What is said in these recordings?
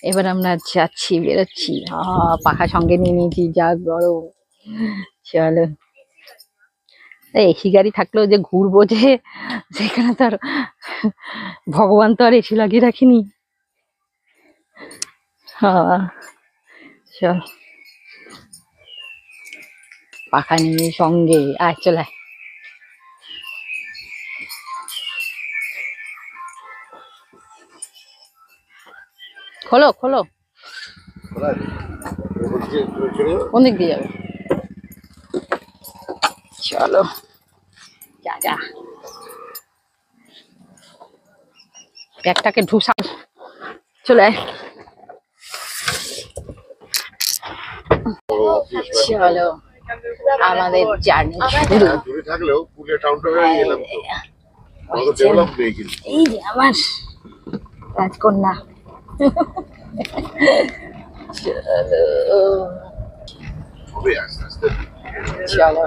এবার আমরা যাচ্ছি, বেরোচ্ছি। পাখা সঙ্গে নিয়ে নিয়েছি, যা গরম। চলো, এসি গাড়ি থাকলেও যে ঘুরবো, যে সেখানে তো আর ভগবান তো আর এসি লাগিয়ে রাখিনি। চল, পাখা নিয়ে সঙ্গে আয়, চলে খোলো খোলো। কোন দিক দিয়ে যাবে? চলো, যা যা, ব্যাগটাকে ঢুসা, চলে আয়। চলো, আমাদের জার্নি শুরু। এই যে আমার রাজকন্যা। চলো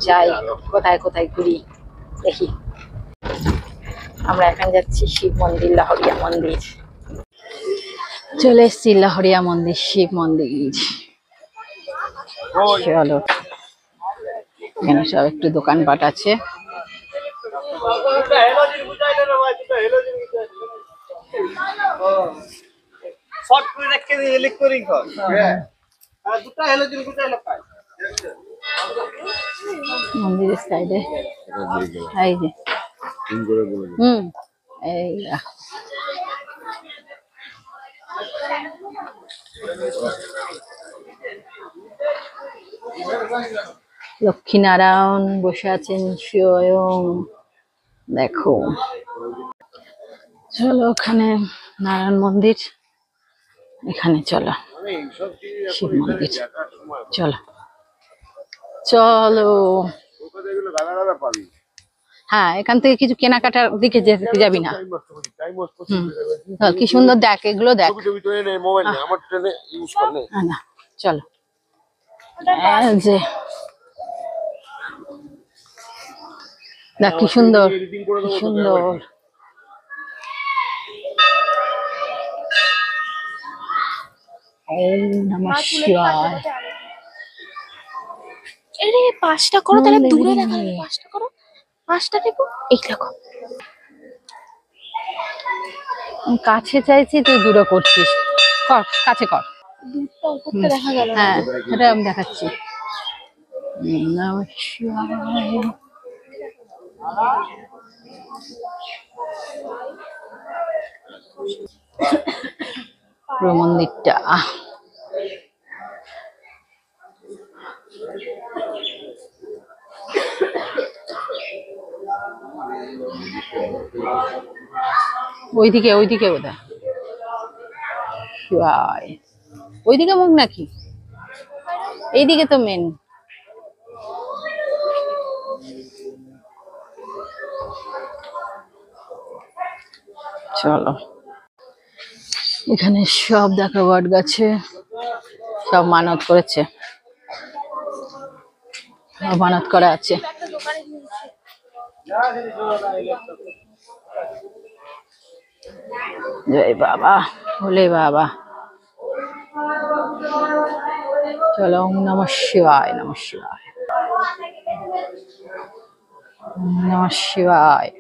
যাই, কোথায় কোথায় ঘুরি দেখি। আমরা এখন যাচ্ছি শিব মন্দির, লাহরিয়া মন্দির। চলে এসছি লাহরিয়া মন্দির, শিব মন্দির। চলো, এখানে সব একটু দোকানপাট আছে। মন্দিরের সাইডে এই যে, এই লক্ষ্মীনারায়ণ বসে আছেন স্বয়ং, দেখো। চলো, ওখানে নারায়ণ মন্দির, এখানে চলো শিব মন্দির। চলো চলো, হ্যাঁ, এখান থেকে কিছু কেনাকাটার দিকে যেতে যাবি না? কি সুন্দর, দেখ এগুলো, দেখ। না, চলো, যে দেখ কি সুন্দর, কি সুন্দর। ওম নমঃ শিবায়। আরে পাঁচটা করো, তাহলে দূরে দেখা যাবে। পাঁচটা করো, পাঁচটা দেখো, এই দেখো। কাছে চাইছি, তুই দূরে করছিস। কর, কাছে কর। দূরটা উপরটা দেখা গেল। হ্যাঁ, এটা আমি দেখাচ্ছি। নমঃ শিবায়। পুরো মন্দিরটা ওইদিকে, ওইদিকে বোধহয় শিবায়। ওইদিকে মুখ নাকি? এইদিকে তো মেন। চলো, এখানে সব দেখো, বট গাছে সব মানত করেছে, সব মানত করা আছে। জয় বাবা, ভোলে বাবা। চলো, ওম নমঃ শিবায়, নমঃ শিবায়, নমঃ শিবায়।